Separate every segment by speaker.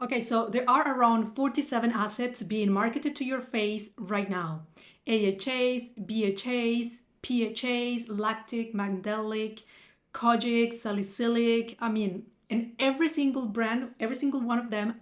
Speaker 1: Okay, so there are around 47 assets being marketed to your face right now. AHAs, BHAs, PHAs, Lactic, Mandelic, Kojic, Salicylic. And every single brand, every single one of them,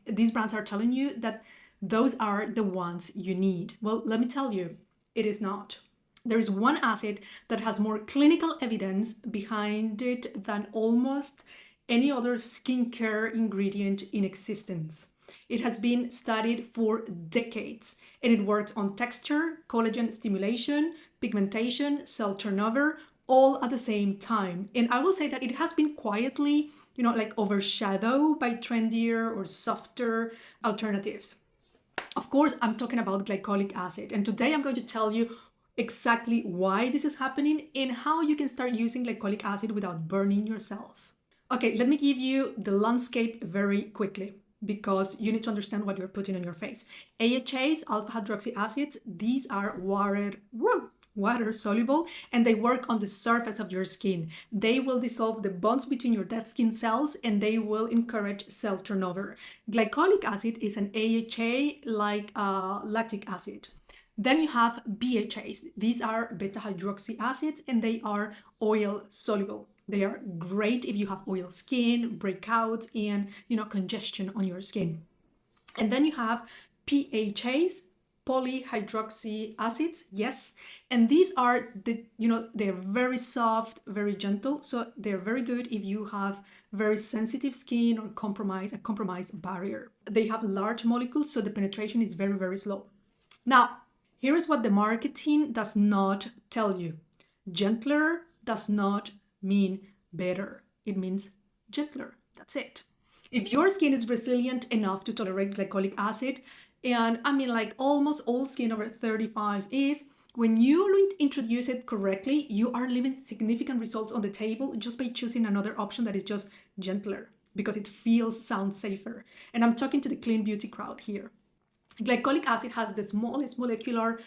Speaker 1: these brands are telling you that those are the ones you need. Well, let me tell you, it is not. There is one asset that has more clinical evidence behind it than almost any other skincare ingredient in existence. It has been studied for decades and it works on texture, collagen stimulation, pigmentation, cell turnover, all at the same time. And I will say that it has been quietly, like overshadowed by trendier or softer alternatives. Of course, I'm talking about glycolic acid. And today I'm going to tell you exactly why this is happening and how you can start using glycolic acid without burning yourself. Okay, let me give you the landscape very quickly because you need to understand what you're putting on your face. AHAs, alpha hydroxy acids, these are water soluble and they work on the surface of your skin. They will dissolve the bonds between your dead skin cells and they will encourage cell turnover. Glycolic acid is an AHA like lactic acid. Then you have BHAs. These are beta hydroxy acids and they are oil soluble. They are great if you have oil skin, breakouts, and congestion on your skin. And then you have PHAs, polyhydroxy acids, yes. And these are they're very soft, very gentle. So they're very good if you have very sensitive skin or a compromised barrier. They have large molecules, so the penetration is very, very slow. Now, here is what the marketing does not tell you. Gentler does not mean better. It means gentler. That's it. If your skin is resilient enough to tolerate glycolic acid, and like almost all skin over 35 is, when you introduce it correctly, you are leaving significant results on the table just by choosing another option that is just gentler because it sounds safer. And I'm talking to the clean beauty crowd here. Glycolic acid has the smallest molecular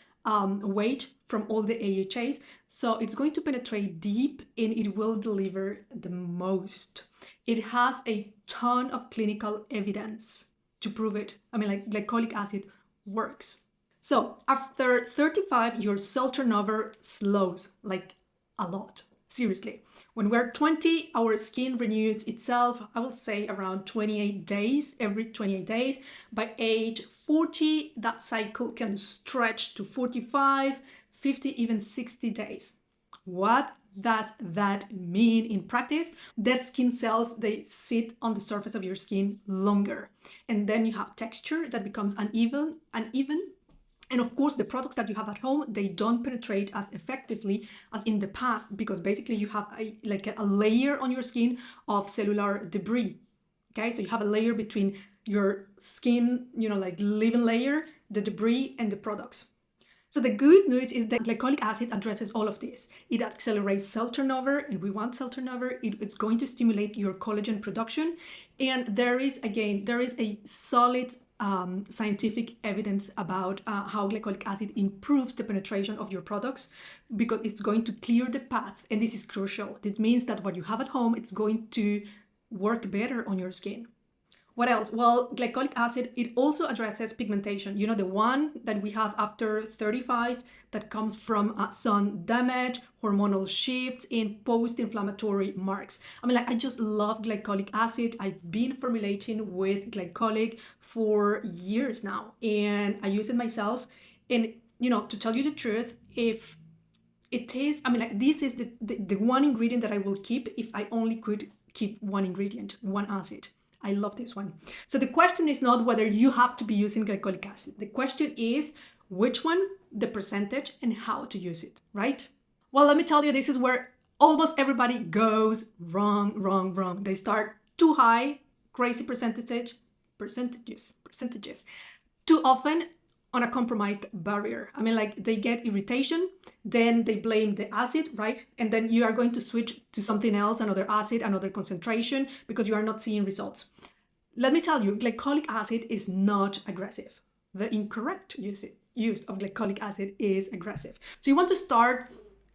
Speaker 1: weight from all the AHAs, so it's going to penetrate deep and it will deliver the most. It has a ton of clinical evidence to prove it. Glycolic acid works. So after 35, your cell turnover slows like a lot. Seriously. When we're 20, our skin renews itself, I will say around 28 days, every 28 days. By age 40, that cycle can stretch to 45, 50, even 60 days. What does that mean in practice? Dead skin cells, they sit on the surface of your skin longer. And then you have texture that becomes uneven. And of course, the products that you have at home, they don't penetrate as effectively as in the past because basically you have a layer on your skin of cellular debris. Okay, so you have a layer between your skin, living layer, the debris, and the products. So the good news is that glycolic acid addresses all of this. It accelerates cell turnover, and we want cell turnover. It's going to stimulate your collagen production. And there is a solid scientific evidence about how glycolic acid improves the penetration of your products because it's going to clear the path. And this is crucial. It means that what you have at home, it's going to work better on your skin. What else? Well, glycolic acid, it also addresses pigmentation. The one that we have after 35 that comes from sun damage, hormonal shifts, and post-inflammatory marks. I just love glycolic acid. I've been formulating with glycolic for years now, and I use it myself. And, to tell you the truth, if it is, this is the one ingredient that I will keep if I only could keep one ingredient, one acid. I love this one. So the question is not whether you have to be using glycolic acid. The question is which one, the percentage, and how to use it, right? Well, let me tell you, this is where almost everybody goes wrong. They start too high, crazy percentages, too often on a compromised barrier. They get irritation, then they blame the acid, right? And then you are going to switch to something else, another acid, another concentration, because you are not seeing results. Let me tell you, glycolic acid is not aggressive. The incorrect use of glycolic acid is aggressive. So you want to start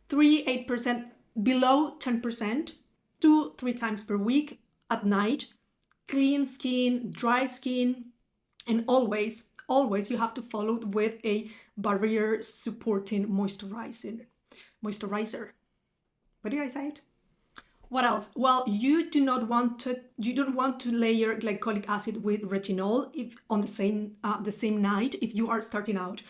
Speaker 1: 8% below 10%, 2-3 times per week at night. clean skin, dry skin, and always you have to follow it with a barrier supporting moisturizer. What did I say it? What else? Well, you don't want to layer glycolic acid with retinol if on the same night if you are starting out.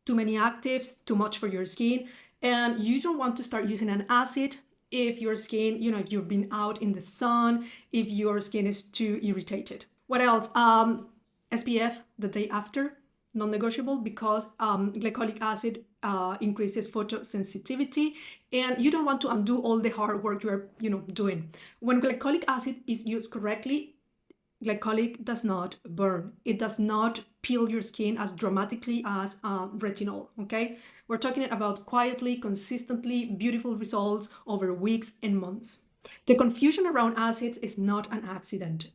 Speaker 1: Too many actives, too much for your skin, and you don't want to start using an acid if your skin, if you've been out in the sun, if your skin is too irritated. What else? SPF the day after, non-negotiable, because glycolic acid increases photosensitivity, and you don't want to undo all the hard work you're doing. When glycolic acid is used correctly, glycolic does not burn. It does not peel your skin as dramatically as retinol, okay? We're talking about quietly, consistently, beautiful results over weeks and months. The confusion around acids is not an accident.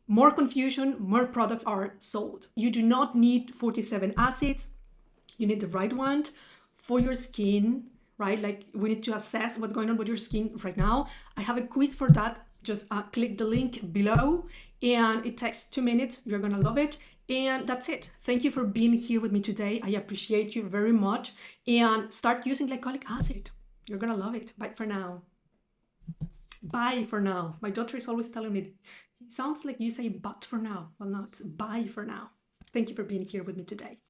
Speaker 1: More confusion, more products are sold. You do not need 47 acids. You need the right one for your skin, right? Like, we need to assess what's going on with your skin right now. I have a quiz for that. Just click the link below, and it takes 2 minutes. You're gonna love it. And that's it. Thank you for being here with me today. I appreciate you very much. And start using glycolic acid. You're gonna love it. Bye for now. Bye for now. My daughter is always telling me, it sounds like you say but for now. Well, no, it's bye for now. Thank you for being here with me today.